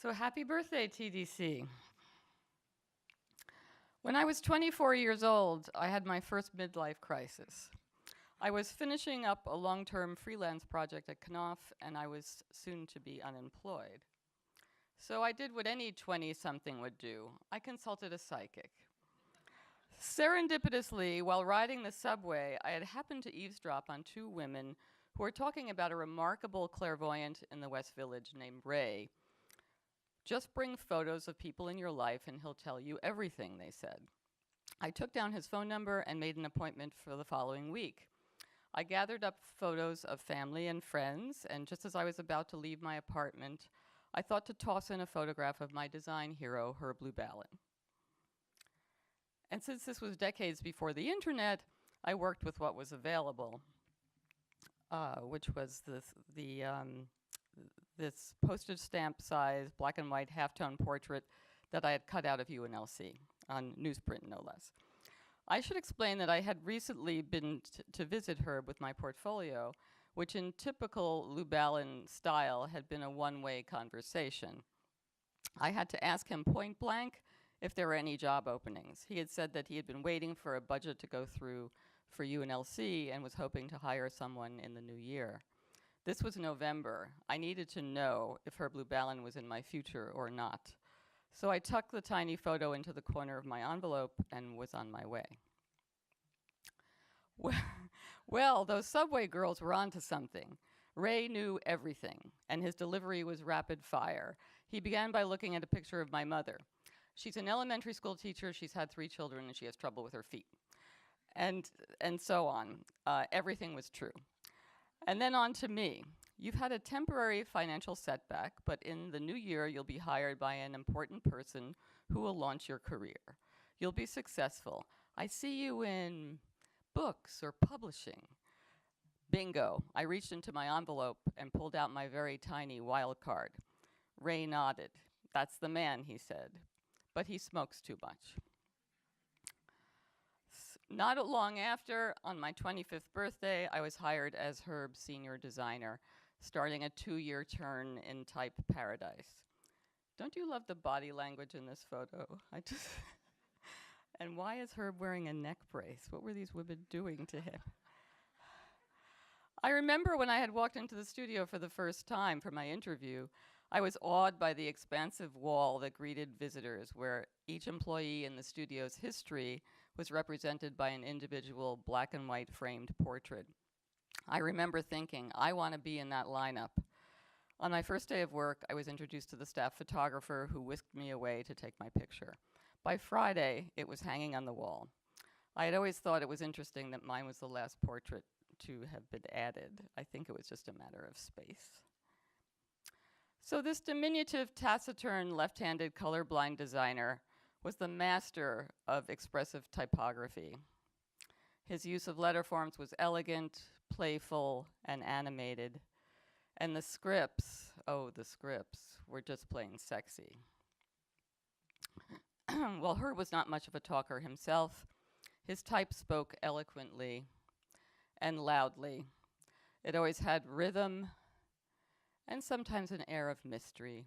So happy birthday, TDC. When I was 24 years old, I had my first midlife crisis. I was finishing up a long-term freelance project at Knopf, and I was soon to be unemployed. So I did what any 20-something would do. I consulted a psychic. Serendipitously, while riding the subway, I had happened to eavesdrop on two women who were talking about a remarkable clairvoyant in the West Village named Ray. Just bring photos of people in your life and he'll tell you everything, they said. I took down his phone number and made an appointment for the following week. I gathered up photos of family and friends, and just as I was about to leave my apartment, I thought to toss in a photograph of my design hero, Herb Lubalin. And since this was decades before the internet, I worked with what was available, which was this postage stamp size black and white halftone portrait that I had cut out of UNLC on newsprint, no less. I should explain that I had recently been to visit Herb with my portfolio, which in typical Lubalin style had been a one-way conversation. I had to ask him point blank if there were any job openings. He had said that he had been waiting for a budget to go through for UNLC and was hoping to hire someone in the new year. This was November. I needed to know if Herb Lubalin was in my future or not. So I tucked the tiny photo into the corner of my envelope and was on my way. Well, those subway girls were onto something. Ray knew everything, and his delivery was rapid fire. He began by looking at a picture of my mother. She's an elementary school teacher, she's had 3 children, and she has trouble with her feet. And so on. Everything was true. And then on to me. You've had a temporary financial setback, but in the new year, you'll be hired by an important person who will launch your career. You'll be successful. I see you in books or publishing. Bingo. I reached into my envelope and pulled out my very tiny wild card. Ray nodded. That's the man, he said. But he smokes too much. Not long after, on my 25th birthday, I was hired as Herb's senior designer, starting a 2-year turn in type paradise. Don't you love the body language in this photo? And why is Herb wearing a neck brace? What were these women doing to him? I remember when I had walked into the studio for the first time for my interview, I was awed by the expansive wall that greeted visitors, where each employee in the studio's history was represented by an individual black and white framed portrait. I remember thinking, I want to be in that lineup. On my first day of work, I was introduced to the staff photographer who whisked me away to take my picture. By Friday, it was hanging on the wall. I had always thought it was interesting that mine was the last portrait to have been added. I think it was just a matter of space. So this diminutive, taciturn, left-handed, colorblind designer was the master of expressive typography. His use of letter forms was elegant, playful, and animated. And the scripts, oh, the scripts, were just plain sexy. Well, Herb was not much of a talker himself. His type spoke eloquently and loudly. It always had rhythm and sometimes an air of mystery.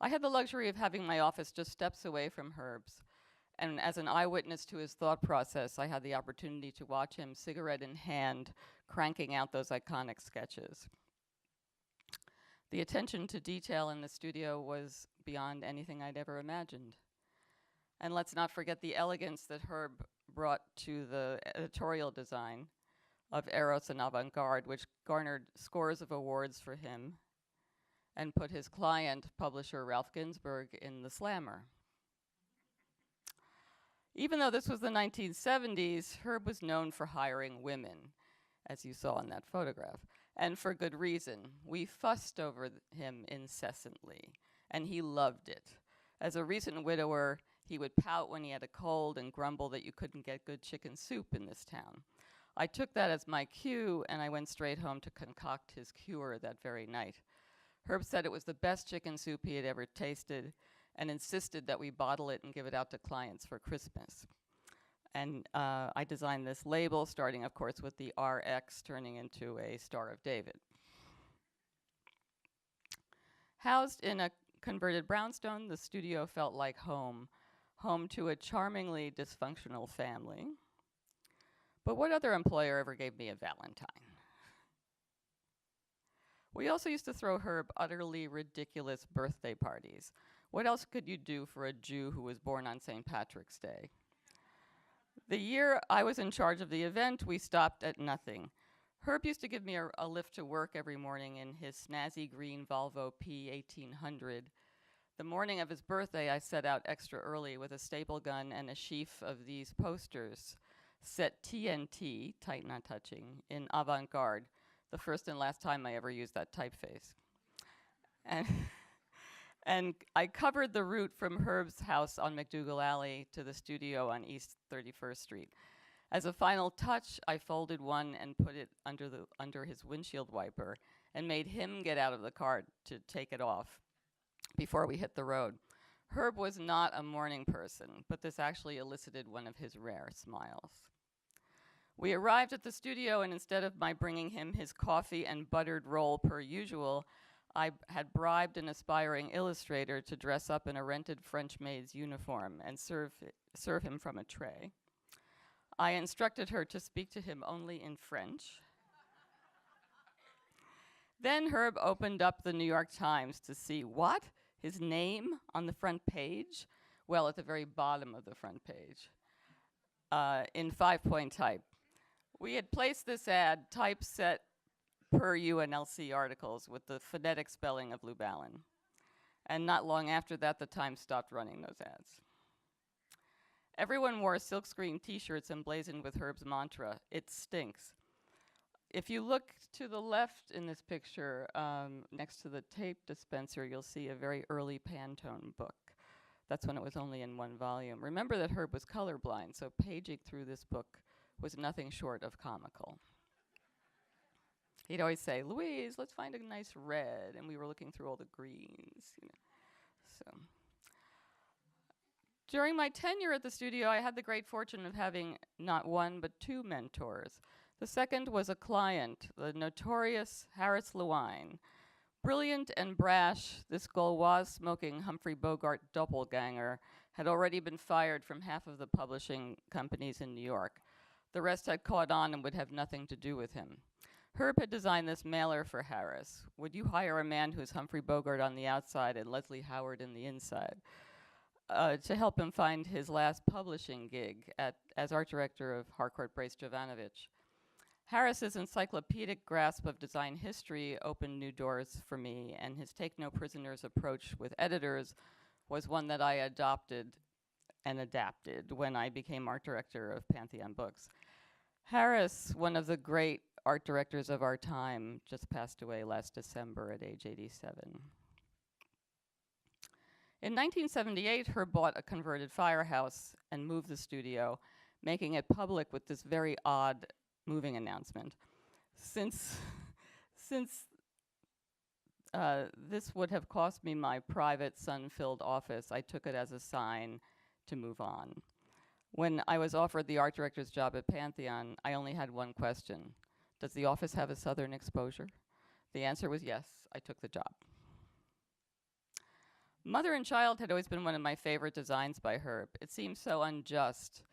I had the luxury of having my office just steps away from Herb's, and as an eyewitness to his thought process, I had the opportunity to watch him, cigarette in hand, cranking out those iconic sketches. The attention to detail in the studio was beyond anything I'd ever imagined. And let's not forget the elegance that Herb brought to the editorial design of Eros and Avant-Garde, which garnered scores of awards for him and put his client, publisher Ralph Ginsberg, in the slammer. Even though this was the 1970s, Herb was known for hiring women, as you saw in that photograph, and for good reason. We fussed over him incessantly, and he loved it. As a recent widower, he would pout when he had a cold and grumble that you couldn't get good chicken soup in this town. I took that as my cue, and I went straight home to concoct his cure that very night. Herb said it was the best chicken soup he had ever tasted and insisted that we bottle it and give it out to clients for Christmas. And I designed this label, starting, of course, with the RX turning into a Star of David. Housed in a converted brownstone, the studio felt like home, home to a charmingly dysfunctional family. But what other employer ever gave me a Valentine? We also used to throw Herb utterly ridiculous birthday parties. What else could you do for a Jew who was born on St. Patrick's Day? The year I was in charge of the event, we stopped at nothing. Herb used to give me a lift to work every morning in his snazzy green Volvo P1800. The morning of his birthday, I set out extra early with a staple gun and a sheaf of these posters. Set TNT, tight not touching, in avant-garde, the first and last time I ever used that typeface. And I covered the route from Herb's house on McDougal Alley to the studio on East 31st Street. As a final touch, I folded one and put it under his windshield wiper and made him get out of the car to take it off before we hit the road. Herb was not a morning person, but this actually elicited one of his rare smiles. We arrived at the studio, and instead of my bringing him his coffee and buttered roll per usual, I had bribed an aspiring illustrator to dress up in a rented French maid's uniform and serve him from a tray. I instructed her to speak to him only in French. Then Herb opened up the New York Times to see what? His name on the front page? Well, at the very bottom of the front page, in 5-point type. We had placed this ad typeset per UNLC articles with the phonetic spelling of Lubalin. And not long after that, the Times stopped running those ads. Everyone wore silkscreen t-shirts emblazoned with Herb's mantra, "It stinks." If you look to the left in this picture, next to the tape dispenser, you'll see a very early Pantone book. That's when it was only in one volume. Remember that Herb was colorblind, so paging through this book was nothing short of comical. He'd always say, "Louise, let's find a nice red," and we were looking through all the greens. So, during my tenure at the studio, I had the great fortune of having not one but two mentors. The second was a client, the notorious Harris Lewine. Brilliant and brash, this Gauloise-smoking Humphrey Bogart doppelganger had already been fired from half of the publishing companies in New York. The rest had caught on and would have nothing to do with him. Herb had designed this mailer for Harris. Would you hire a man who's Humphrey Bogart on the outside and Leslie Howard in the inside? To help him find his last publishing gig as art director of Harcourt Brace Jovanovich. Harris's encyclopedic grasp of design history opened new doors for me, and his take-no-prisoners approach with editors was one that I adopted and adapted when I became art director of Pantheon Books. Harris, one of the great art directors of our time, just passed away last December at age 87. In 1978, Herb bought a converted firehouse and moved the studio, making it public with this very odd moving announcement. Since this would have cost me my private sun-filled office, I took it as a sign to move on. When I was offered the art director's job at Pantheon, I only had one question. Does the office have a southern exposure? The answer was yes. I took the job. Mother and Child had always been one of my favorite designs by Herb. It seemed so unjust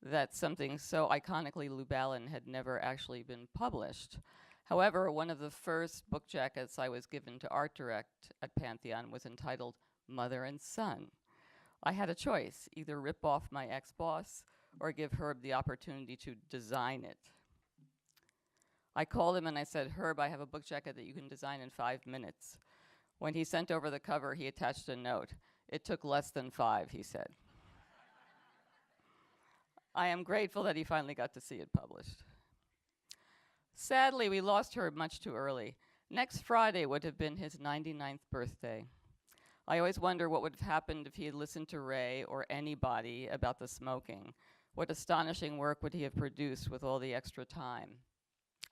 that something so iconically Lubalin had never actually been published. However, one of the first book jackets I was given to art direct at Pantheon was entitled Mother and Son. I had a choice, either rip off my ex-boss or give Herb the opportunity to design it. I called him and I said, "Herb, I have a book jacket that you can design in 5 minutes." When he sent over the cover, he attached a note. "It took less than 5, he said. I am grateful that he finally got to see it published. Sadly, we lost Herb much too early. Next Friday would have been his 99th birthday. I always wonder what would have happened if he had listened to Ray or anybody about the smoking. What astonishing work would he have produced with all the extra time?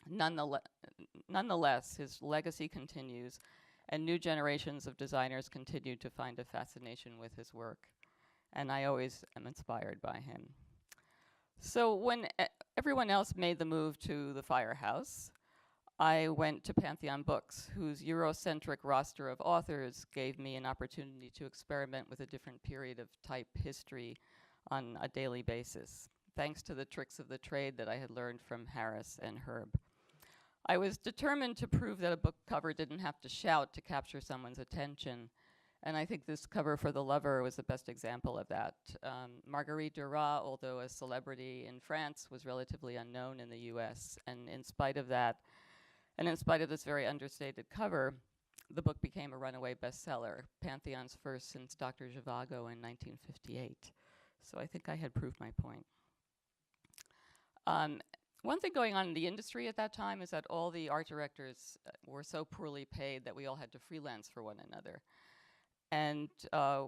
Nonetheless, his legacy continues, and new generations of designers continue to find a fascination with his work. And I always am inspired by him. So when everyone else made the move to the firehouse, I went to Pantheon Books, whose Eurocentric roster of authors gave me an opportunity to experiment with a different period of type history on a daily basis, thanks to the tricks of the trade that I had learned from Harris and Herb. I was determined to prove that a book cover didn't have to shout to capture someone's attention, and I think this cover for The Lover was the best example of that. Marguerite Duras, although a celebrity in France, was relatively unknown in the US, and in spite of that, and in spite of this very understated cover, the book became a runaway bestseller, Pantheon's first since Dr. Zhivago in 1958. So I think I had proved my point. One thing going on in the industry at that time is that all the art directors were so poorly paid that we all had to freelance for one another. And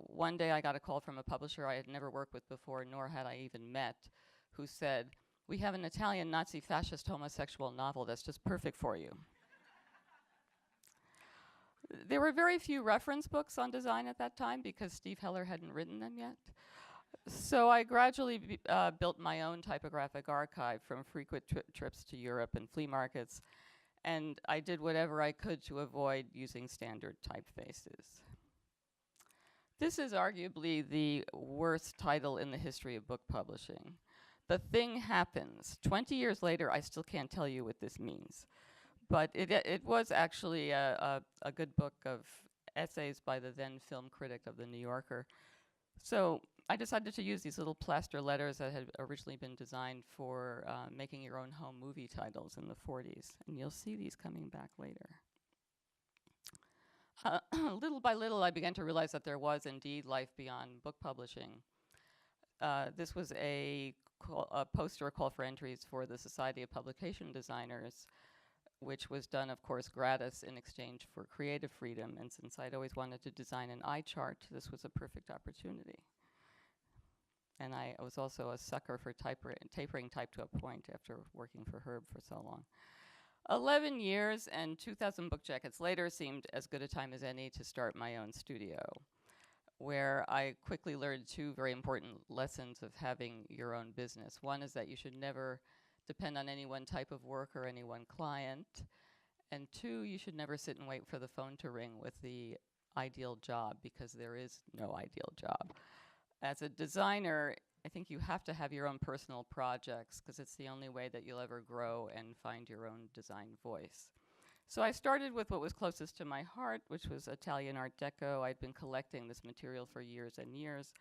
one day I got a call from a publisher I had never worked with before, nor had I even met, who said, "We have an Italian Nazi fascist homosexual novel that's just perfect for you." There were very few reference books on design at that time because Steve Heller hadn't written them yet. So I gradually built my own typographic archive from frequent trips to Europe and flea markets, and I did whatever I could to avoid using standard typefaces. This is arguably the worst title in the history of book publishing. The Thing Happens. 20 years later, I still can't tell you what this means. But it was actually a good book of essays by the then film critic of The New Yorker. So I decided to use these little plaster letters that had originally been designed for making your own home movie titles in the 40s. And you'll see these coming back later. Little by little, I began to realize that there was indeed life beyond book publishing. This was a poster call for entries for the Society of Publication Designers, which was done, of course, gratis in exchange for creative freedom. And since I'd always wanted to design an eye chart, this was a perfect opportunity. And I was also a sucker for tapering type to a point after working for Herb for so long. 11 years and 2,000 book jackets later seemed as good a time as any to start my own studio, where I quickly learned two very important lessons of having your own business. One is that you should never depend on any one type of work or any one client. And two, you should never sit and wait for the phone to ring with the ideal job, because there is no ideal job. As a designer, I think you have to have your own personal projects, because it's the only way that you'll ever grow and find your own design voice. So I started with what was closest to my heart, which was Italian Art Deco. I'd been collecting this material for years and years.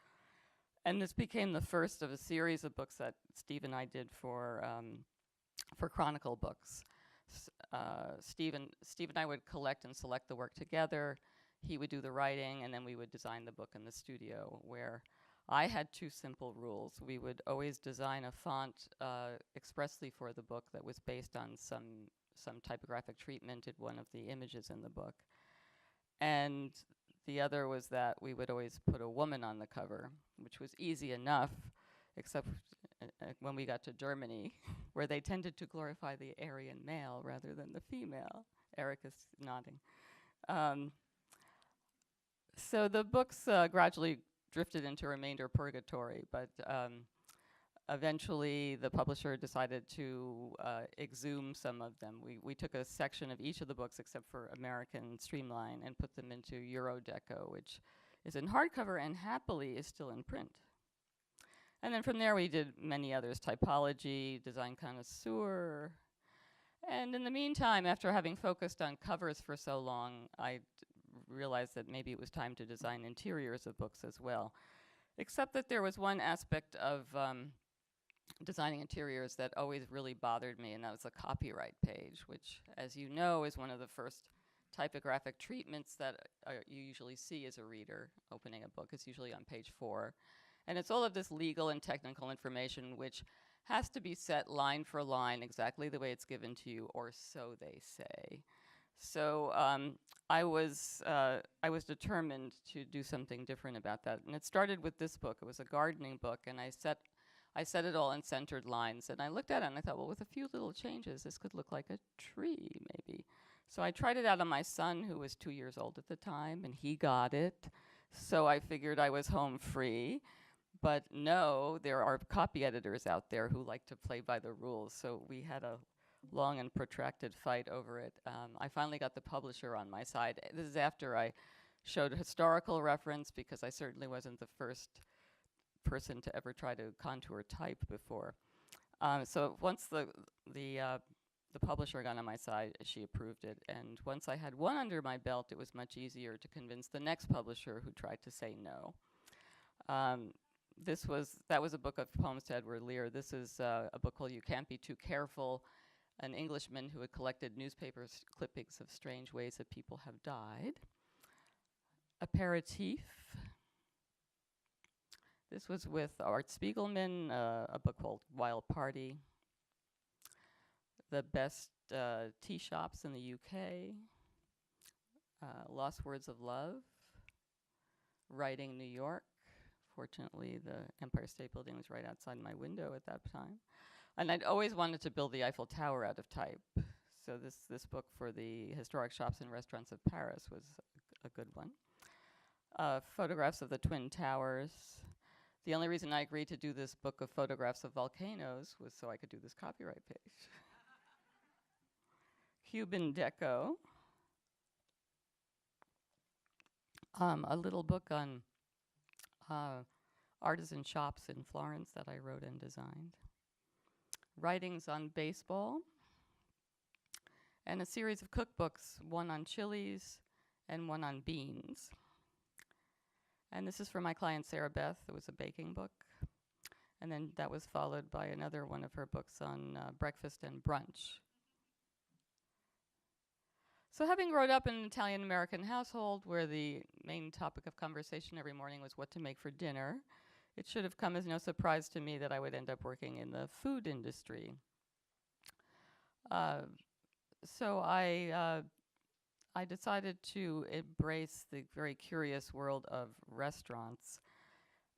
And this became the first of a series of books that Steve and I did for Chronicle Books. Steve and I would collect and select the work together. He would do the writing, and then we would design the book in the studio, where I had two simple rules. We would always design a font expressly for the book that was based on some typographic treatment in one of the images in the book. And the other was that we would always put a woman on the cover, which was easy enough, except when we got to Germany, where they tended to glorify the Aryan male rather than the female. Eric is nodding. So the books gradually drifted into remainder purgatory, but eventually the publisher decided to exhume some of them. We took a section of each of the books except for American Streamline and put them into Euro Deco, which is in hardcover and happily is still in print. And then from there we did many others, Typology, Design Connoisseur. And in the meantime, after having focused on covers for so long, I realized that maybe it was time to design interiors of books as well. Except that there was one aspect of designing interiors that always really bothered me, and that was the copyright page, which, as you know, is one of the first typographic treatments that you usually see as a reader opening a book. It's usually on page 4. And it's all of this legal and technical information which has to be set line for line exactly the way it's given to you, or so they say. So I was determined to do something different about that. And it started with this book. It was a gardening book, and I set it all in centered lines. And I looked at it and I thought, well, with a few little changes, this could look like a tree, maybe. So I tried it out on my son, who was 2 years old at the time, and he got it. So I figured I was home free. But no, there are copy editors out there who like to play by the rules. So we had a long and protracted fight over it. I finally got the publisher on my side. This is after I showed historical reference, because I certainly wasn't the first person to ever try to contour type before. So once the publisher got on my side, she approved it. And once I had one under my belt, it was much easier to convince the next publisher, who tried to say no. That was a book of poems to Edward Lear. This is a book called You Can't Be Too Careful, an Englishman who had collected newspaper clippings of strange ways that people have died. Aperitif. This was with Art Spiegelman, a book called Wild Party. The Best Tea Shops in the UK. Lost Words of Love. Writing New York. Fortunately, the Empire State Building was right outside my window at that time. And I'd always wanted to build the Eiffel Tower out of type. So this book for the historic shops and restaurants of Paris was a good one. Photographs of the Twin Towers. The only reason I agreed to do this book of photographs of volcanoes was so I could do this copyright page. Cuban Deco. A little book on artisan shops in Florence that I wrote and designed. Writings on baseball. And a series of cookbooks, one on chilies and one on beans. And this is for my client Sarah Beth. It was a baking book. And then that was followed by another one of her books on breakfast and brunch. So having grown up in an Italian-American household where the main topic of conversation every morning was what to make for dinner, it should have come as no surprise to me that I would end up working in the food industry. So I decided to embrace the very curious world of restaurants,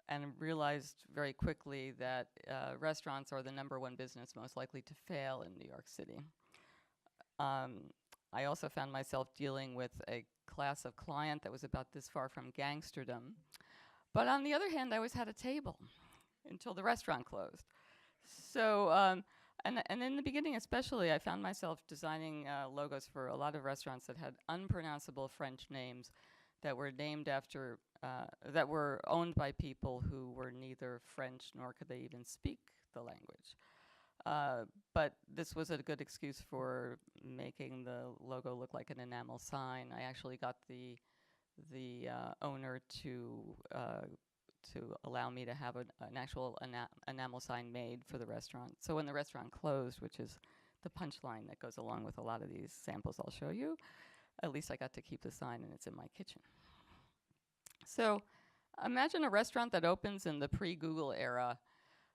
and realized very quickly that restaurants are the #1 business most likely to fail in New York City. I also found myself dealing with a class of client that was about this far from gangsterdom. But on the other hand, I always had a table until the restaurant closed. So, and in the beginning especially, I found myself designing logos for a lot of restaurants that had unpronounceable French names that were named after, that were owned by people who were neither French nor could they even speak the language. But this was a good excuse for making the logo look like an enamel sign. I actually got the owner to allow me to have an actual enamel sign made for the restaurant. So when the restaurant closed, which is the punchline that goes along with a lot of these samples I'll show you, at least I got to keep the sign, and it's in my kitchen. So imagine a restaurant that opens in the pre-Google era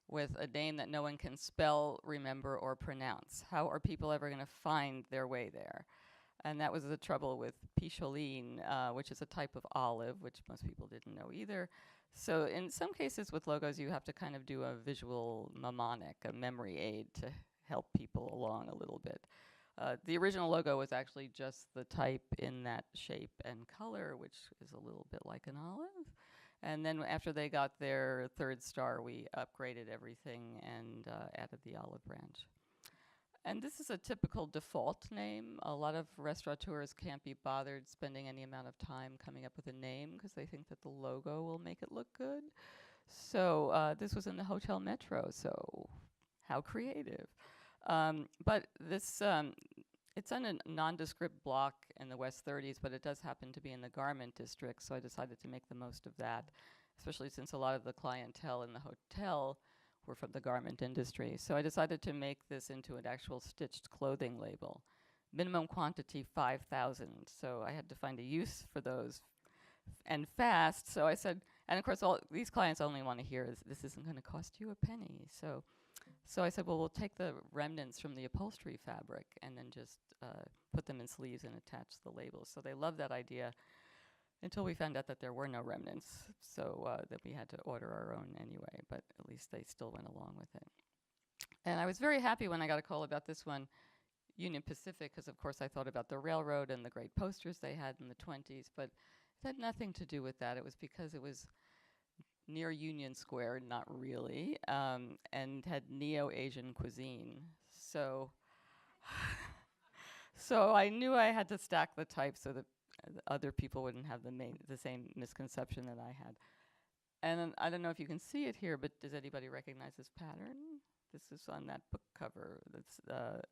with a name that no one can spell, remember, or pronounce. How are people ever going to find their way there? And that was the trouble with picholine, which is a type of olive, which most people didn't know either. So in some cases with logos, you have to kind of do a visual mnemonic, a memory aid to help people along a little bit. The original logo was actually just the type in that shape and color, which is a little bit like an olive. And then after they got their 3rd star, we upgraded everything and added the olive branch. And this is a typical default name. A lot of restaurateurs can't be bothered spending any amount of time coming up with a name because they think that the logo will make it look good. So this was in the Hotel Metro, so how creative. But this, it's on a nondescript block in the West 30s, but it does happen to be in the garment district, so I decided to make the most of that, especially since a lot of the clientele in the hotel were from the garment industry. So I decided to make this into an actual stitched clothing label. Minimum quantity 5,000, so I had to find a use for those and fast. So I said, and of course all these clients only want to hear this isn't going to cost you a penny. So I said, well, we'll take the remnants from the upholstery fabric and then just put them in sleeves and attach the labels. So they loved that idea until we found out that there were no remnants, so that we had to order our own anyway, but at least they still went along with it. And I was very happy when I got a call about this one, Union Pacific, because of course I thought about the railroad and the great posters they had in the 20s, but it had nothing to do with that. It was because it was near Union Square, not really, and had neo-Asian cuisine. So So I knew I had to stack the type so that other people wouldn't have the same misconception that I had. And then, I don't know if you can see it here, but does anybody recognize this pattern? This is on that book cover that's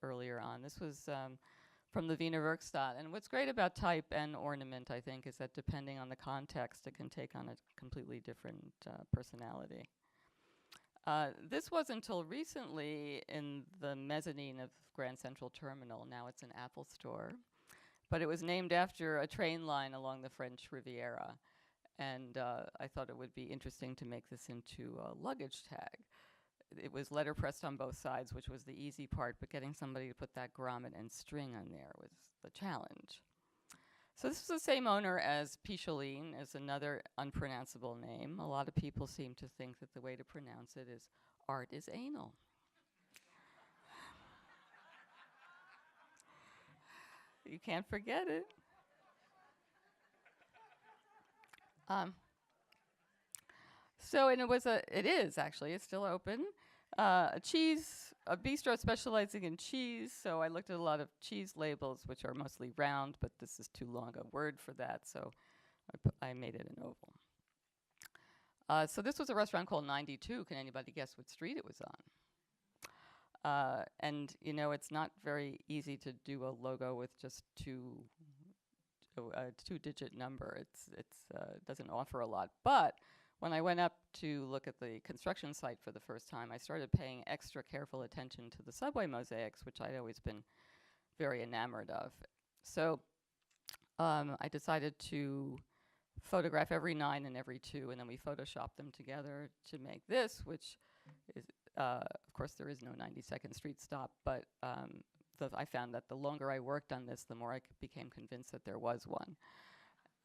earlier on. This was from the Wiener Werkstatt. And what's great about type and ornament, I think, is that depending on the context, it can take on a completely different personality. This was until recently in the mezzanine of Grand Central Terminal. Now it's an Apple store. But it was named after a train line along the French Riviera. And I thought it would be interesting to make this into a luggage tag. It was letterpressed on both sides, which was the easy part, but getting somebody to put that grommet and string on there was the challenge. So this is the same owner as Picholine, is another unpronounceable name. A lot of people seem to think that the way to pronounce it is art is anal. You can't forget it. So, and it is actually, it's still open. A bistro specializing in cheese. So I looked at a lot of cheese labels, which are mostly round, but this is too long a word for that. So I made it an oval. So this was a restaurant called 92. Can anybody guess what street it was on? And you know, it's not very easy to do a logo with just a two-digit number. It doesn't offer a lot. But when I went up to look at the construction site for the first time, I started paying extra careful attention to the subway mosaics, which I'd always been very enamored of. So I decided to photograph every 9 and every 2, and then we photoshopped them together to make this, which is, of course, there is no 92nd Street stop, but I found that the longer I worked on this, the more I became convinced that there was one.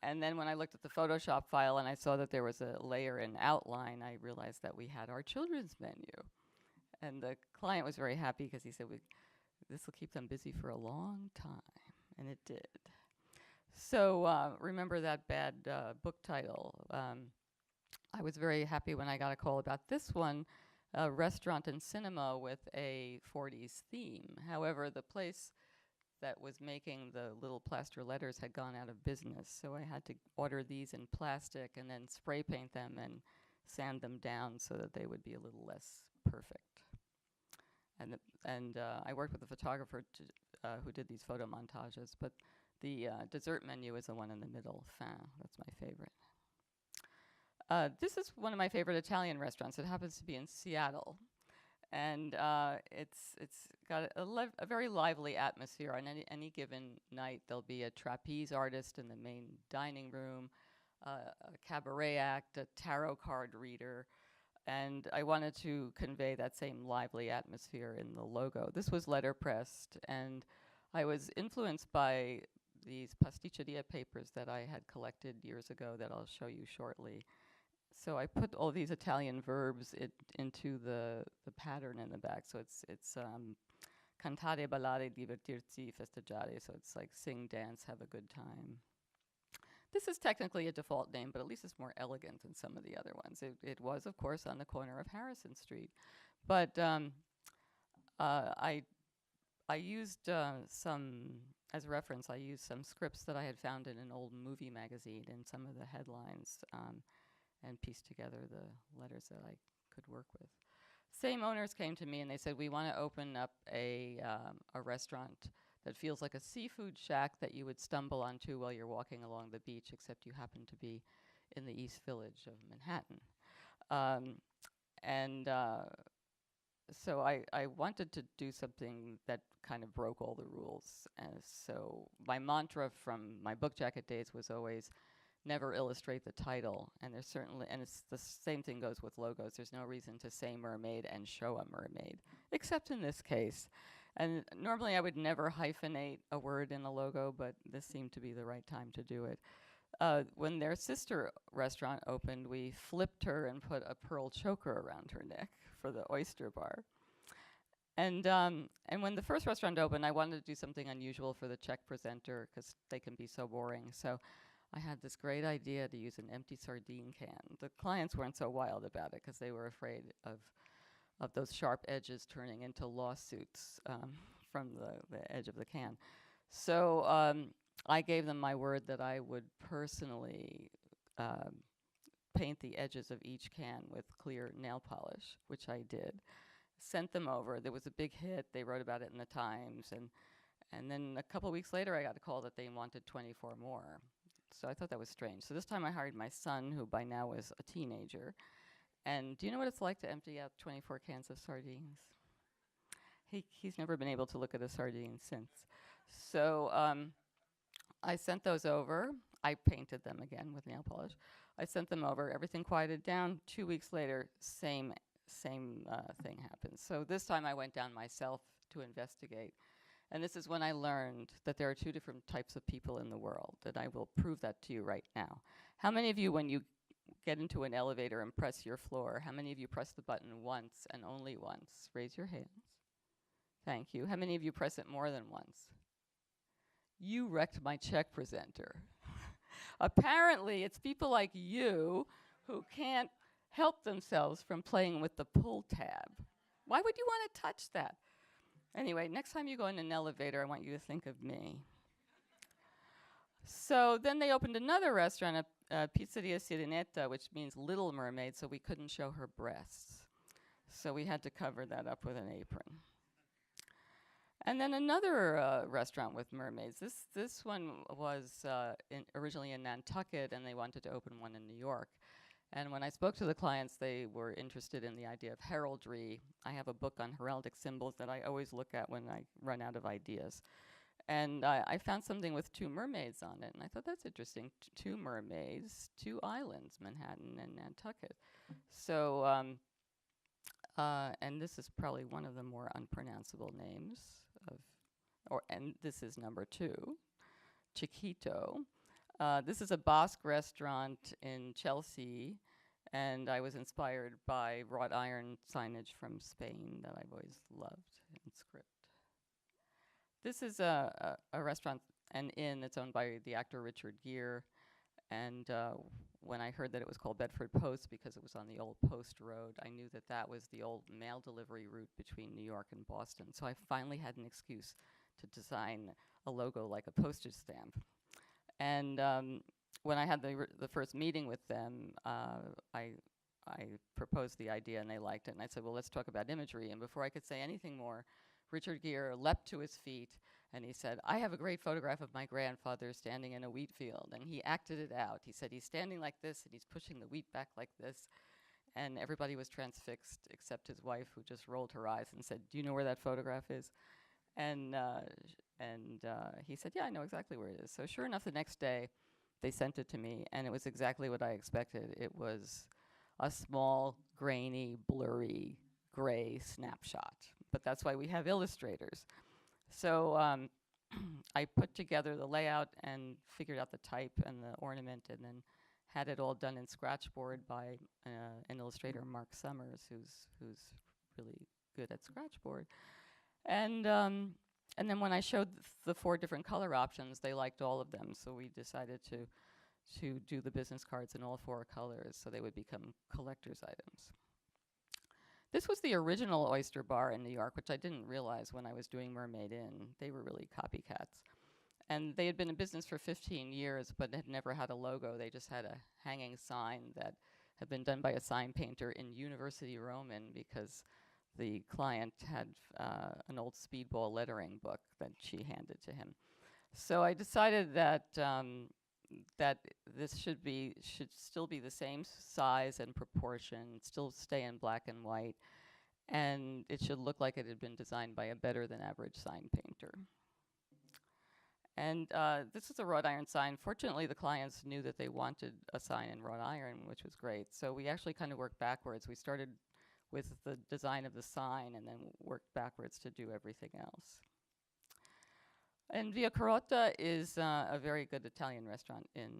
And then when I looked at the Photoshop file and I saw that there was a layer in outline, I realized that we had our children's menu. And the client was very happy because he said, this will keep them busy for a long time. And it did. So remember that bad book title. I was very happy when I got a call about this one, a restaurant and cinema with a 40s theme. However, the place that was making the little plaster letters had gone out of business, so I had to order these in plastic and then spray paint them and sand them down so that they would be a little less perfect. And I worked with a photographer who did these photo montages, but the dessert menu is the one in the middle. That's my favorite. This is one of my favorite Italian restaurants. It happens to be in Seattle. And it's got a very lively atmosphere. On any given night, there'll be a trapeze artist in the main dining room, a cabaret act, a tarot card reader, and I wanted to convey that same lively atmosphere in the logo. This was letterpressed, and I was influenced by these pasticceria papers that I had collected years ago that I'll show you shortly. So I put all these Italian verbs into the pattern in the back. So it's cantare, ballare, divertirsi, festeggiare. So it's like sing, dance, have a good time. This is technically a default name, but at least it's more elegant than some of the other ones. It was, of course, on the corner of Harrison Street. But I used as reference, I used some scripts that I had found in an old movie magazine and some of the headlines. And pieced together the letters that I could work with. Same owners came to me and they said, we want to open up a restaurant that feels like a seafood shack that you would stumble onto while you're walking along the beach, except you happen to be in the East Village of Manhattan. So I wanted to do something that kind of broke all the rules. So my mantra from my book jacket days was always, never illustrate the title, and there's certainly, and it's the same thing goes with logos. There's no reason to say mermaid and show a mermaid, except in this case. And normally I would never hyphenate a word in a logo, but this seemed to be the right time to do it. When their sister restaurant opened, we flipped her and put a pearl choker around her neck for the oyster bar. And when the first restaurant opened, I wanted to do something unusual for the Czech presenter because they can be so boring. So I had this great idea to use an empty sardine can. The clients weren't so wild about it because they were afraid of those sharp edges turning into lawsuits from the edge of the can. So I gave them my word that I would personally paint the edges of each can with clear nail polish, which I did. Sent them over. There was a big hit. They wrote about it in the Times, and then a couple weeks later, I got a call that they wanted 24 more. So I thought that was strange. So this time I hired my son, who by now was a teenager. And do you know what it's like to empty out 24 cans of sardines? He's never been able to look at a sardine since. So I sent those over. I painted them again with nail polish. I sent them over. Everything quieted down. 2 weeks later, same thing happened. So this time I went down myself to investigate. And this is when I learned that there are two different types of people in the world, and I will prove that to you right now. How many of you, when you get into an elevator and press your floor, how many of you press the button once and only once? Raise your hands. Thank you. How many of you press it more than once? You wrecked my check presenter. Apparently, it's people like you who can't help themselves from playing with the pull tab. Why would you want to touch that? Anyway, next time you go in an elevator, I want you to think of me. So then they opened another restaurant, Pizzeria Sirenetta, which means Little Mermaid, so we couldn't show her breasts. So we had to cover that up with an apron. And then another restaurant with mermaids. This one was originally in Nantucket, and they wanted to open one in New York. And when I spoke to the clients, they were interested in the idea of heraldry. I have a book on heraldic symbols that I always look at when I run out of ideas. And I found something with two mermaids on it, and I thought that's interesting. Two mermaids, two islands, Manhattan and Nantucket. So, and this is probably one of the more unpronounceable names and this is number 2, Chiquito. This is a Basque restaurant in Chelsea, and I was inspired by wrought iron signage from Spain that I've always loved in script. This is a restaurant, an inn that's owned by the actor Richard Gere, and when I heard that it was called Bedford Post because it was on the old Post Road, I knew that that was the old mail delivery route between New York and Boston. So I finally had an excuse to design a logo like a postage stamp. And when I had the first meeting with them, I proposed the idea and they liked it. And I said, well, let's talk about imagery. And before I could say anything more, Richard Gere leapt to his feet and he said, I have a great photograph of my grandfather standing in a wheat field. And he acted it out. He said, he's standing like this and he's pushing the wheat back like this. And everybody was transfixed except his wife, who just rolled her eyes and said, do you know where that photograph is? And he said, yeah, I know exactly where it is. So sure enough, the next day, they sent it to me, and it was exactly what I expected. It was a small, grainy, blurry, gray snapshot. But that's why we have illustrators. So I put together the layout and figured out the type and the ornament, and then had it all done in Scratchboard by an illustrator, Mark Summers, who's really good at Scratchboard. And then when I showed the 4 different color options, they liked all of them. So we decided to do the business cards in all 4 colors so they would become collector's items. This was the original oyster bar in New York, which I didn't realize when I was doing Mermaid Inn. They were really copycats. And they had been in business for 15 years, but had never had a logo. They just had a hanging sign that had been done by a sign painter in University Roman, because the client had an old speedball lettering book that she handed to him. So I decided that that this should still be the same size and proportion, still stay in black and white, and it should look like it had been designed by a better than average sign painter. And this is a wrought iron sign. Fortunately, the clients knew that they wanted a sign in wrought iron, which was great. So we actually kind of worked backwards. We started with the design of the sign and then worked backwards to do everything else. And Via Carota is a very good Italian restaurant in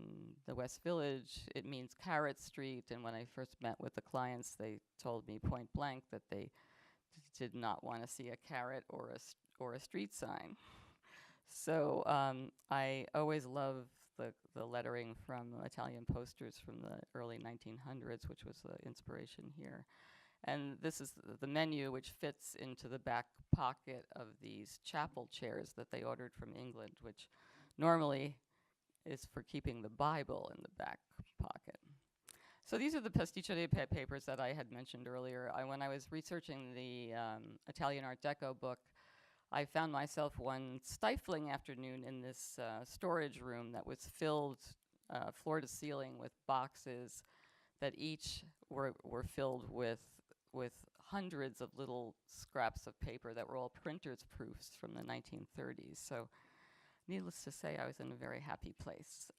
the West Village. It means Carrot Street, and when I first met with the clients, they told me point blank that they did not want to see a carrot or a street sign. So I always love the lettering from Italian posters from the early 1900s, which was the inspiration here. And this is the menu, which fits into the back pocket of these chapel chairs that they ordered from England, which normally is for keeping the Bible in the back pocket. So these are the pasticceria papers that I had mentioned earlier. When I was researching the Italian Art Deco book, I found myself one stifling afternoon in this storage room that was filled floor to ceiling with boxes that each were filled with hundreds of little scraps of paper that were all printer's proofs from the 1930s. So needless to say, I was in a very happy place.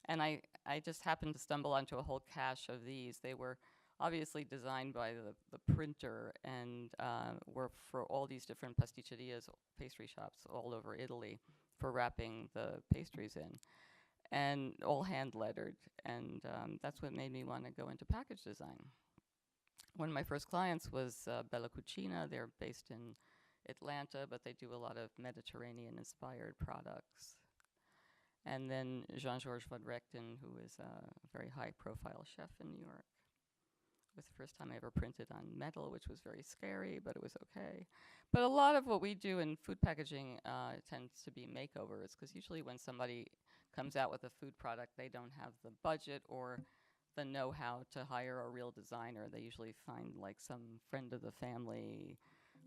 And I just happened to stumble onto a whole cache of these. They were obviously designed by the printer and were for all these different pasticcerias, pastry shops all over Italy for wrapping the pastries in, and all hand lettered. And that's what made me want to go into package design. One of my first clients was Bella Cucina. They're based in Atlanta, but they do a lot of Mediterranean-inspired products. And then Jean-Georges Van Rechten, who is a very high-profile chef in New York. It was the first time I ever printed on metal, which was very scary, but it was okay. But a lot of what we do in food packaging tends to be makeovers, because usually when somebody comes out with a food product, they don't have the budget or the know-how to hire a real designer. They usually find like some friend of the family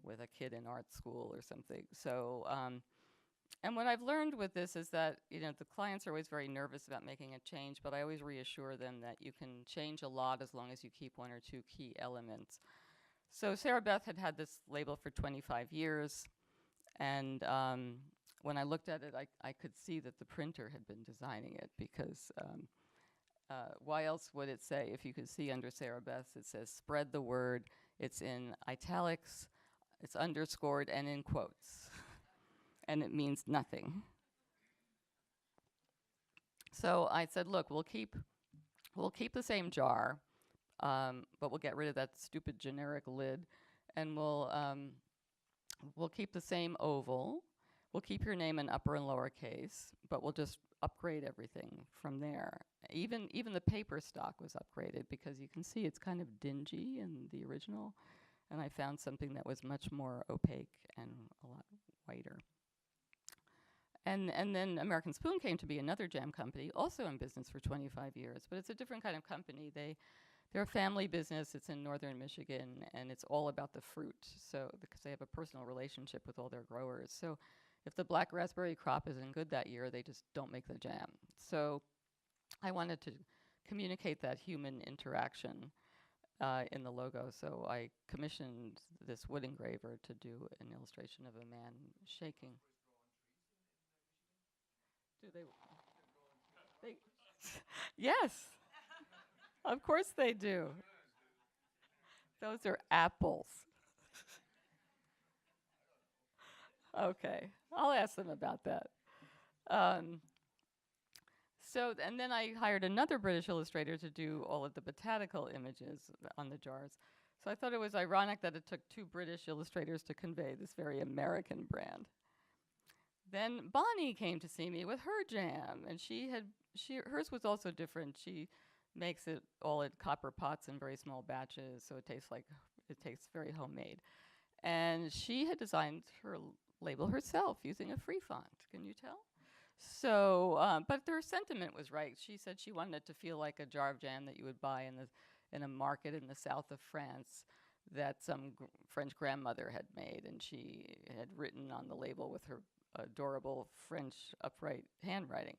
with a kid in art school or something. So, and what I've learned with this is that, the clients are always very nervous about making a change, but I always reassure them that you can change a lot as long as you keep one or two key elements. So Sarah Beth had this label for 25 years, and when I looked at it, I could see that the printer had been designing it, because why else would it say? If you could see under Sarah Beth's, it says spread the word. It's in italics, it's underscored, and in quotes. And it means nothing. So I said, look, we'll keep the same jar, but we'll get rid of that stupid generic lid, and we'll keep the same oval. We'll keep your name in upper and lowercase, but we'll just upgrade everything from there. Even the paper stock was upgraded, because you can see it's kind of dingy in the original, and I found something that was much more opaque and a lot whiter. And then American Spoon came to be another jam company, also in business for 25 years, but it's a different kind of company. They're a family business. It's in northern Michigan, and it's all about the fruit. So because they have a personal relationship with all their growers. So if the black raspberry crop isn't good that year, they just don't make the jam. So I wanted to communicate that human interaction in the logo. So I commissioned this wood engraver to do an illustration of a man shaking. Do they? Yes, of course they do. Those are apples. Okay, I'll ask them about that. And then I hired another British illustrator to do all of the botanical images on the jars. So I thought it was ironic that it took two British illustrators to convey this very American brand. Then Bonnie came to see me with her jam, and hers was also different. She makes it all in copper pots in very small batches, so it tastes very homemade. And she had designed her label herself using a free font. Can you tell? So, but her sentiment was right. She said she wanted it to feel like a jar of jam that you would buy in a market in the south of France that some French grandmother had made, and she had written on the label with her adorable French upright handwriting.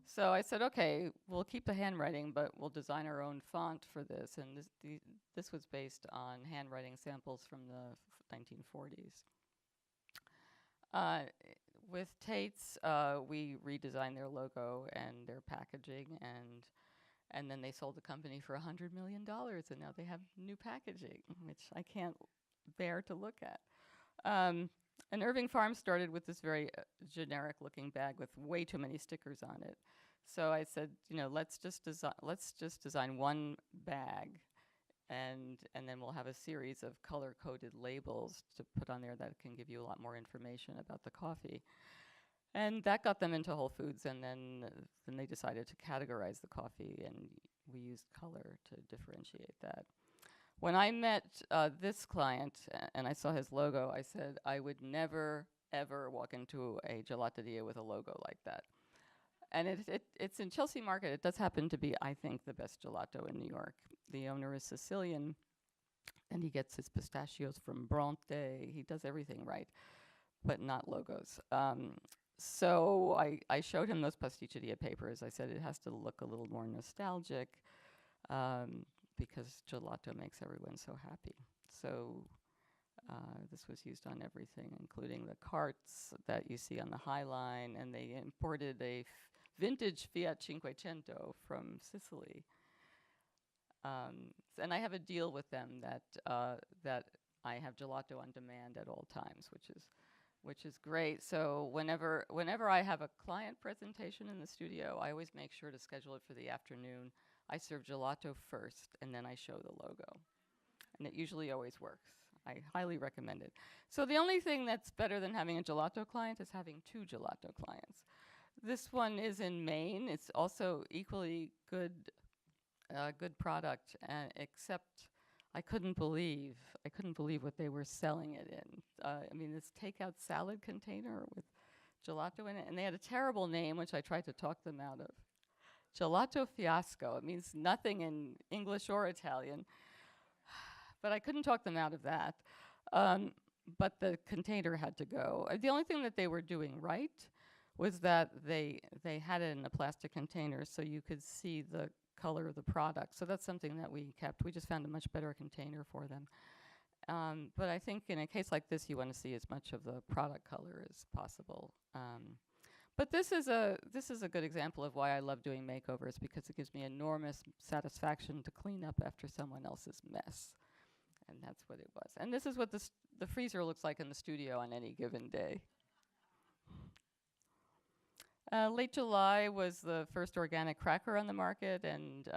So I said, okay, we'll keep the handwriting, but we'll design our own font for this. And this was based on handwriting samples from the 1940s. With Tate's, we redesigned their logo and their packaging, and then they sold the company for $100 million, and now they have new packaging, which I can't bear to look at. And Irving Farms started with this very generic-looking bag with way too many stickers on it. So I said, let's just design one bag, and then we'll have a series of color-coded labels to put on there that can give you a lot more information about the coffee. And that got them into Whole Foods, and then they decided to categorize the coffee, and we used color to differentiate that. When I met this client and I saw his logo, I said I would never, ever walk into a gelateria with a logo like that. And it's in Chelsea Market. It does happen to be, I think, the best gelato in New York. The owner is Sicilian, and he gets his pistachios from Bronte. He does everything right, but not logos. So I showed him those pasticceria papers. I said it has to look a little more nostalgic because gelato makes everyone so happy. So this was used on everything, including the carts that you see on the High Line, and they imported a vintage Fiat Cinquecento from Sicily. And I have a deal with them that that I have gelato on demand at all times, which is great. So whenever I have a client presentation in the studio, I always make sure to schedule it for the afternoon. I serve gelato first, and then I show the logo, and it usually always works. I highly recommend it. So the only thing that's better than having a gelato client is having 2 gelato clients. This one is in Maine. It's also equally good product, except I couldn't believe what they were selling it in. I mean, this takeout salad container with gelato in it, and they had a terrible name, which I tried to talk them out of. Gelato Fiasco. It means nothing in English or Italian, but I couldn't talk them out of that. But the container had to go. The only thing that they were doing right was that they had it in a plastic container so you could see the color of the product. So that's something that we kept. We just found a much better container for them. But I think in a case like this, you want to see as much of the product color as possible. But this is a good example of why I love doing makeovers, because it gives me enormous satisfaction to clean up after someone else's mess. And that's what it was. And this is what the freezer looks like in the studio on any given day. Late July was the first organic cracker on the market, and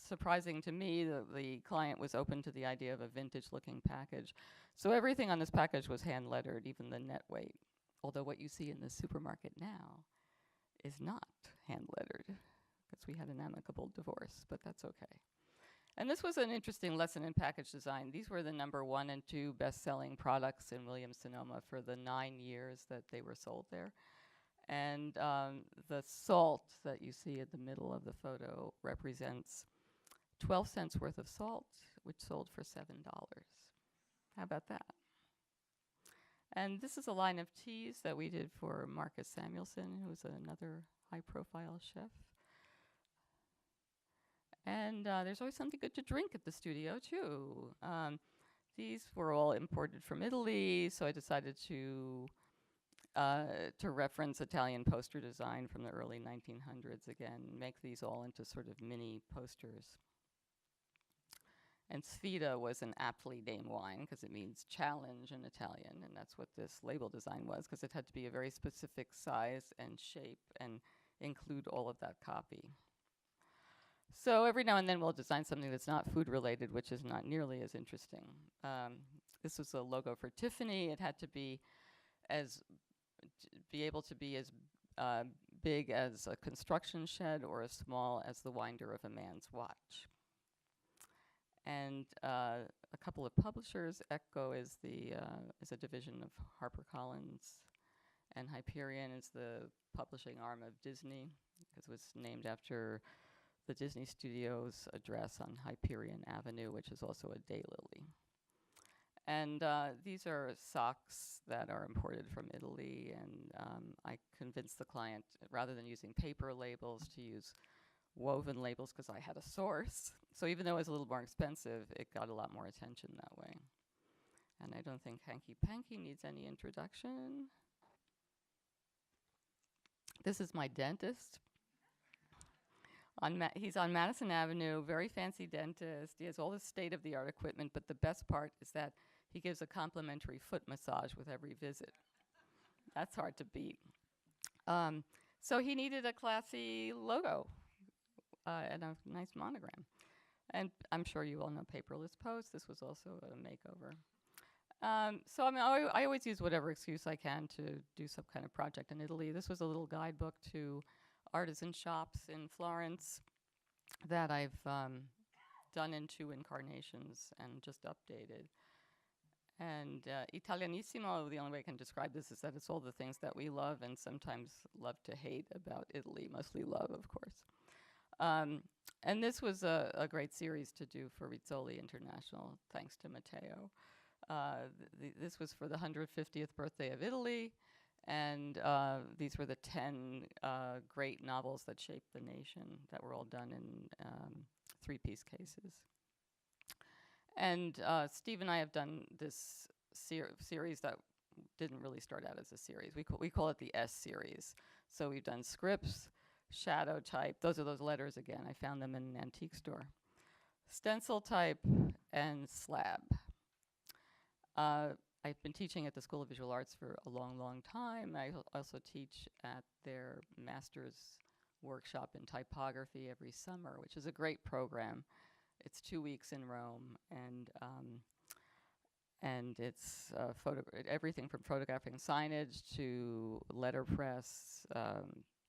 surprising to me, the client was open to the idea of a vintage-looking package. So everything on this package was hand-lettered, even the net weight. Although what you see in the supermarket now is not hand-lettered, because we had an amicable divorce, but that's okay. And this was an interesting lesson in package design. These were the #1 and 2 best-selling products in Williams-Sonoma for the 9 years that they were sold there. And the salt that you see in the middle of the photo represents 12 cents worth of salt, which sold for $7. How about that? And this is a line of teas that we did for Marcus Samuelson, who's another high-profile chef. And there's always something good to drink at the studio, too. These were all imported from Italy, so I decided to reference Italian poster design from the early 1900s again, make these all into sort of mini posters. And Sfida was an aptly named wine because it means challenge in Italian, and that's what this label design was, because it had to be a very specific size and shape and include all of that copy. So every now and then we'll design something that's not food related, which is not nearly as interesting. This was a logo for Tiffany. It had to be able to be as big as a construction shed or as small as the winder of a man's watch. And a couple of publishers. Echo is a division of HarperCollins, and Hyperion is the publishing arm of Disney, because it was named after the Disney Studios address on Hyperion Avenue, which is also a daylily. And these are socks that are imported from Italy, and I convinced the client, rather than using paper labels, to use woven labels, because I had a source. So even though it was a little more expensive, it got a lot more attention that way. And I don't think Hanky Panky needs any introduction. This is my dentist. He's on Madison Avenue, very fancy dentist. He has all this state-of-the-art equipment, but the best part is that he gives a complimentary foot massage with every visit. That's hard to beat. So he needed a classy logo and a nice monogram. And I'm sure you all know Paperless Post. This was also a makeover. So I mean, I always use whatever excuse I can to do some kind of project in Italy. This was a little guidebook to artisan shops in Florence that I've done in 2 incarnations and just updated. And Italianissimo, the only way I can describe this is that it's all the things that we love and sometimes love to hate about Italy, mostly love, of course. And this was a great series to do for Rizzoli International, thanks to Matteo. This was for the 150th birthday of Italy, and these were the 10 great novels that shaped the nation that were all done in 3-piece cases. And Steve and I have done this series that didn't really start out as a series. We call it the S series. So we've done scripts, shadow type. Those are those letters again. I found them in an antique store. Stencil type and slab. I've been teaching at the School of Visual Arts for a long, long time. I also teach at their master's workshop in typography every summer, which is a great program. It's 2 weeks in Rome, and it's everything from photographing signage to letterpress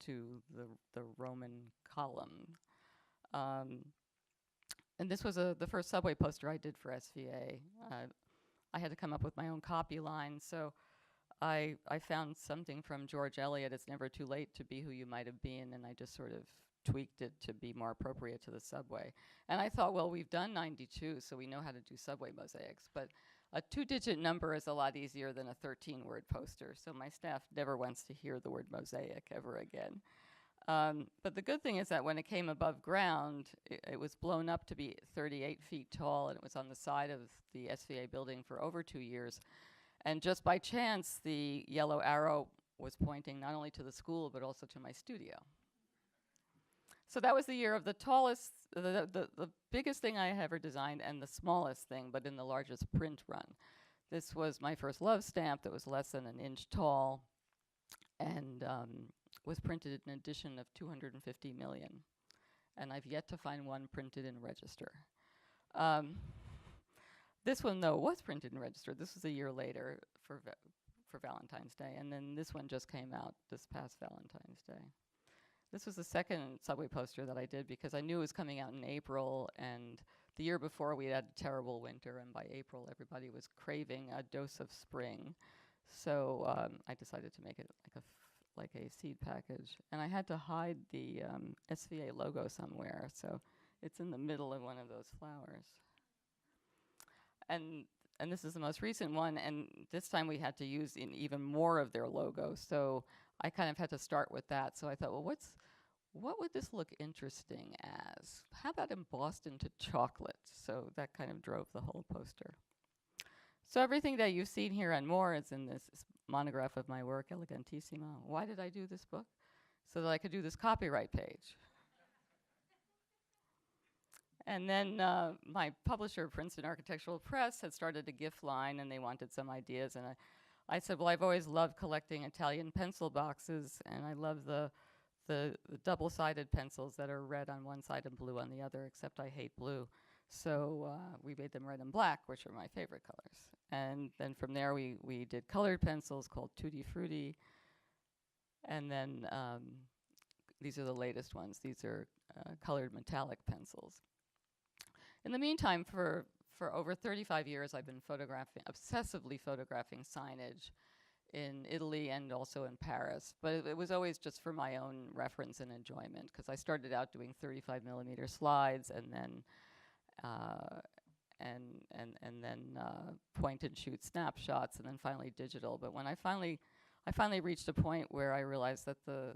to the Roman column. And this was the first subway poster I did for SVA. I had to come up with my own copy line, so I found something from George Eliot, "It's never too late to be who you might have been," and I just sort of tweaked it to be more appropriate to the subway. And I thought, well, we've done 92, so we know how to do subway mosaics, but a 2-digit number is a lot easier than a 13-word poster, so my staff never wants to hear the word mosaic ever again. But the good thing is that when it came above ground, it was blown up to be 38 feet tall, and it was on the side of the SVA building for over 2 years. And just by chance, the yellow arrow was pointing not only to the school, but also to my studio. So that was the year of the tallest, the biggest thing I ever designed, and the smallest thing, but in the largest print run. This was my first love stamp that was less than 1 inch tall, and was printed in an edition of 250 million. And I've yet to find one printed in register. This one, though, was printed in register. This was a year later for Valentine's Day, and then this one just came out this past Valentine's Day. This was the second subway poster that I did because I knew it was coming out in April, and the year before we had a terrible winter, and by April everybody was craving a dose of spring. So I decided to make it like a seed package, and I had to hide the SVA logo somewhere, so it's in the middle of one of those flowers. And this is the most recent one, and this time we had to use even more of their logo, so I kind of had to start with that. So I thought, well, what would this look interesting as? How about embossed into chocolate? So that kind of drove the whole poster. So everything that you've seen here and more is in this monograph of my work, Elegantissimo. Why did I do this book? So that I could do this copyright page. And then my publisher, Princeton Architectural Press, had started a gift line, and they wanted some ideas. And I said, well, I've always loved collecting Italian pencil boxes, and I love the double-sided pencils that are red on one side and blue on the other, except I hate blue. So we made them red and black, which are my favorite colors. And then from there, we did colored pencils called Tutti Frutti. And then these are the latest ones. These are colored metallic pencils. In the meantime, for over 35 years, I've been obsessively photographing signage in Italy and also in Paris. But it was always just for my own reference and enjoyment, because I started out doing 35 millimeter slides, and then point and shoot snapshots, and then finally digital. But when I finally reached a point where I realized that the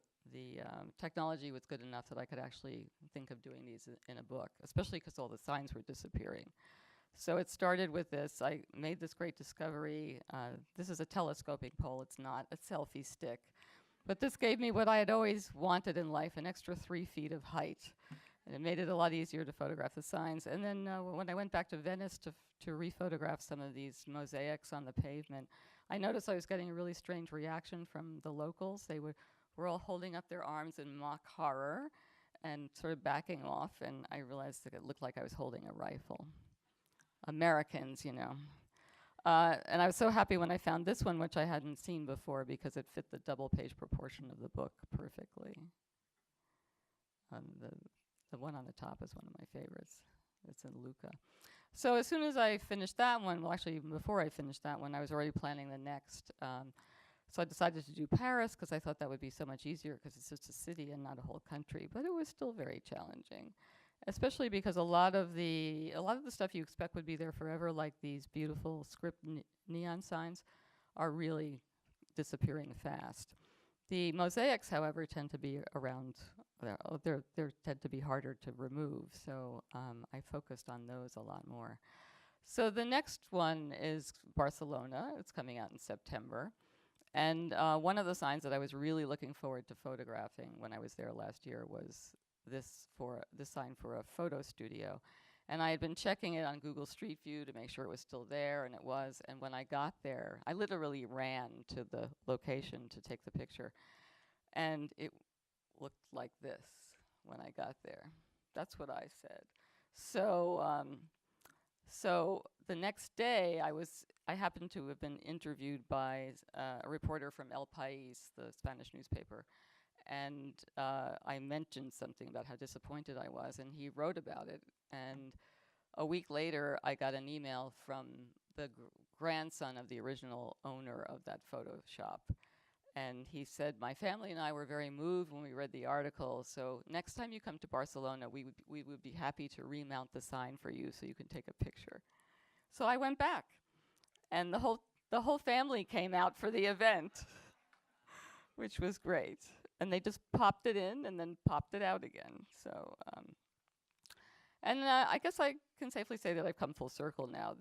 technology was good enough that I could actually think of doing these in a book, especially because all the signs were disappearing. So it started with this. I made this great discovery. This is a telescoping pole. It's not a selfie stick. But this gave me what I had always wanted in life, an extra 3 feet of height. And it made it a lot easier to photograph the signs. And then when I went back to Venice to rephotograph some of these mosaics on the pavement, I noticed I was getting a really strange reaction from the locals. They were all holding up their arms in mock horror and sort of backing off, and I realized that it looked like I was holding a rifle. Americans, you know. And I was so happy when I found this one, which I hadn't seen before, because it fit the double-page proportion of the book perfectly. The one on the top is one of my favorites. It's in Lucca. So as soon as I finished that one, well, actually, before I finished that one, I was already planning the next. So I decided to do Paris because I thought that would be so much easier because it's just a city and not a whole country. But it was still very challenging, especially because a lot of the stuff you expect would be there forever, like these beautiful script neon signs, are really disappearing fast. The mosaics, however, tend to be around. They tend to be harder to remove. So I focused on those a lot more. So the next one is Barcelona. It's coming out in September. And one of the signs that I was really looking forward to photographing when I was there last year was this sign for a photo studio. And I had been checking it on Google Street View to make sure it was still there, and it was. And when I got there, I literally ran to the location to take the picture. And it looked like this when I got there. That's what I said. So the next day, I happened to have been interviewed by a reporter from El País, the Spanish newspaper, and I mentioned something about how disappointed I was, and he wrote about it. And a week later, I got an email from the grandson of the original owner of that photo shop. And he said, my family and I were very moved when we read the article, so next time you come to Barcelona, we would be happy to remount the sign for you so you can take a picture. So I went back, and the whole family came out for the event, which was great. And they just popped it in and then popped it out again. So, I guess I can safely say that I've come full circle now.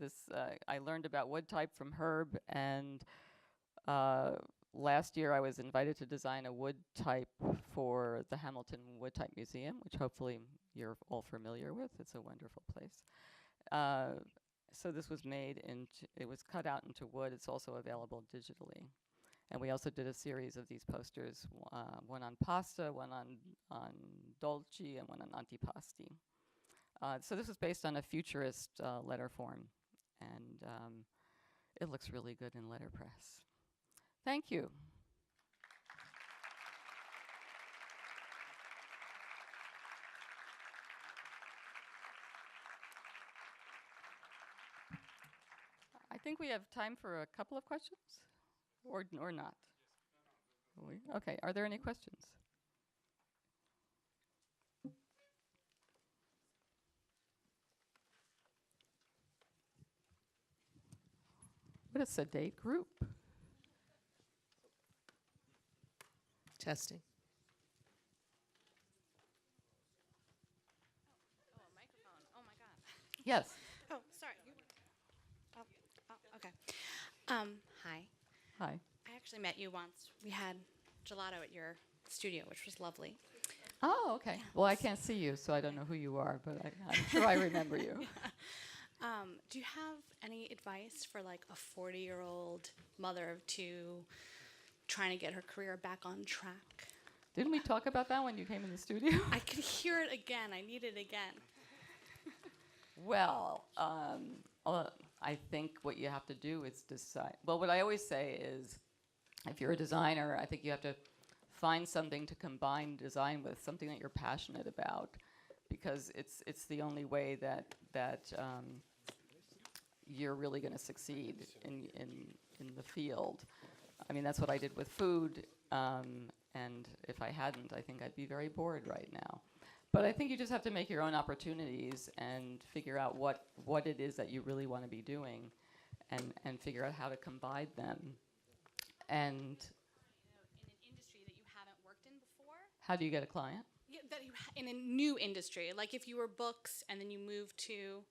I learned about wood type from Herb, and last year I was invited to design a wood type for the Hamilton Wood Type Museum, which hopefully you're all familiar with. It's a wonderful place. So this was it was cut out into wood. It's also available digitally. And we also did a series of these posters, one on pasta, one on dolci, and one on antipasti. So this was based on a futurist letter form, and it looks really good in letterpress. Thank you. I think we have time for a couple of questions, or not. Okay, are there any questions? What a sedate group. Testing. Oh, a microphone. Oh my God. Yes. Oh, sorry. Okay. Hi. Hi. I actually met you once. We had gelato at your studio, which was lovely. Oh, okay. Well, I can't see you, so I don't know who you are, but I'm sure I remember you. Do you have any advice for like a 40-year-old mother of two trying to get her career back on track? Didn't we talk about that when you came in the studio? I could hear it again. I need it again. Well, I think what you have to do is decide. Well, what I always say is, if you're a designer, I think you have to find something to combine design with, something that you're passionate about, because it's the only way that you're really going to succeed in the field. I mean, that's what I did with food, and if I hadn't, I think I'd be very bored right now. But I think you just have to make your own opportunities and figure out what it is that you really want to be doing, and figure out how to combine them. And in an industry that you haven't worked in before? how do you get a client? Yeah, in a new industry, like if you were books and then you moved to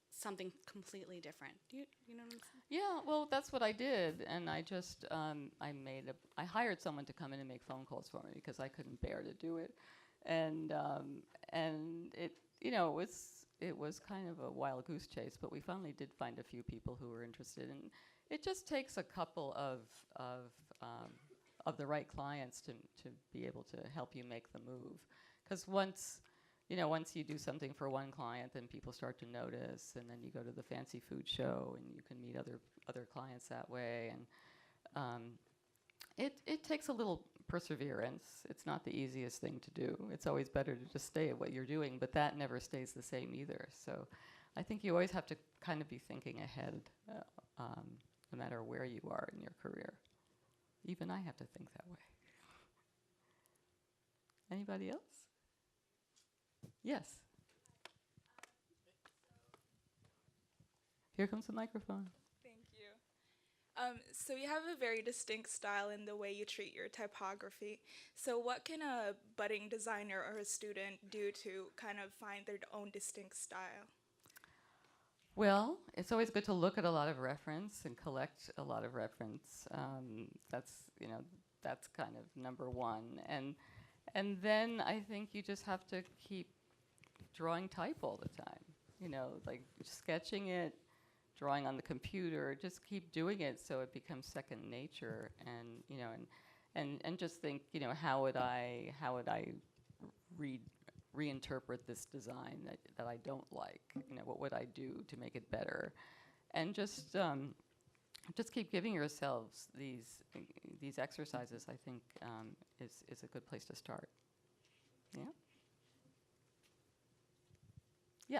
something completely different. Do you know what I'm saying? Yeah, well, that's what I did, and I just I hired someone to come in and make phone calls for me because I couldn't bear to do it, and it it was kind of a wild goose chase, but we finally did find a few people who were interested, and it just takes a couple of the right clients to be able to help you make the move, because once you do something for one client, then people start to notice, and then you go to the fancy food show, and you can meet other clients that way, and it takes a little perseverance. It's not the easiest thing to do. It's always better to just stay at what you're doing, but that never stays the same either. So I think you always have to kind of be thinking ahead, no matter where you are in your career. Even I have to think that way. Anybody else? Yes. Here comes the microphone. Thank you. So you have a very distinct style in the way you treat your typography. So what can a budding designer or a student do to kind of find their own distinct style? Well, it's always good to look at a lot of reference and collect a lot of reference. That's kind of number one. And then I think you just have to keep drawing type all the time. Like sketching it, drawing on the computer. Just keep doing it so it becomes second nature. And just think, how would I reinterpret this design that I don't like? What would I do to make it better? And just keep giving yourselves these exercises. I think is a good place to start. Yeah. Yeah.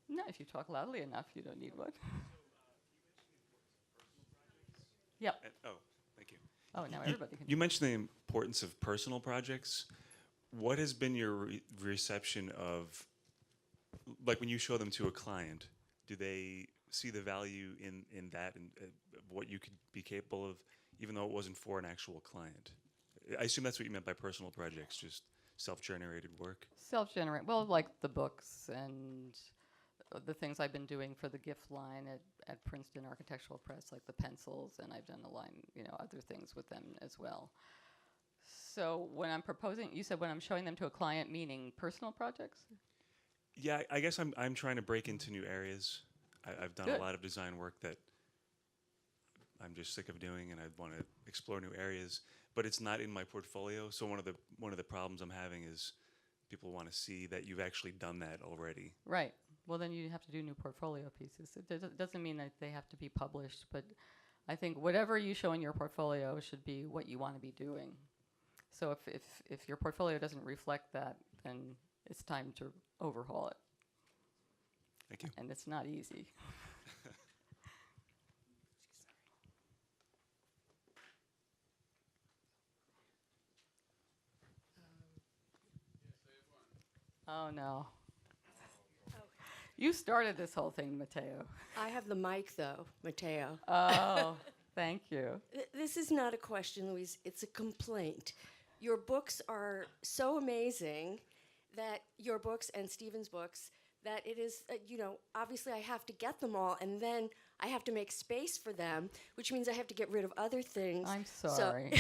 No, if you talk loudly enough, you don't need one. Yep. Thank you. Oh, now everybody can. You mentioned the importance of personal projects. What has been your reception of, like when you show them to a client, do they see the value in that and what you could be capable of, even though it wasn't for an actual client? I assume that's what you meant by personal projects, just self-generated work. Self-generate. Well, like the books and the things I've been doing for the gift line at Princeton Architectural Press, like the pencils, and I've done a line, other things with them as well. So when I'm proposing, you said when I'm showing them to a client, meaning personal projects? Yeah, I guess I'm trying to break into new areas. I've done Good. a lot of design work that I'm just sick of doing, and I want to explore new areas. But it's not in my portfolio. So one of the problems I'm having is people want to see that you've actually done that already. Right. Well, then you have to do new portfolio pieces. It doesn't mean that they have to be published, but I think whatever you show in your portfolio should be what you want to be doing. So if your portfolio doesn't reflect that, then it's time to overhaul it. Thank you. And it's not easy. Oh, no. You started this whole thing, Matteo. I have the mic, though, Matteo. Oh, thank you. This is not a question, Louise. It's a complaint. Your books are so amazing that your books and Stephen's books, that it is, obviously I have to get them all, and then I have to make space for them, which means I have to get rid of other things. I'm sorry.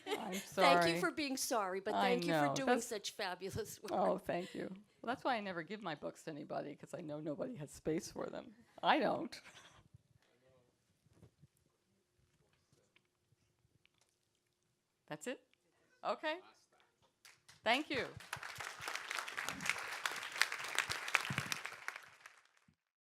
I'm sorry. Thank you for being sorry, but thank you for doing such fabulous work. Oh, thank you. Well, that's why I never give my books to anybody, because I know nobody has space for them. I don't. That's it? Okay. Thank you.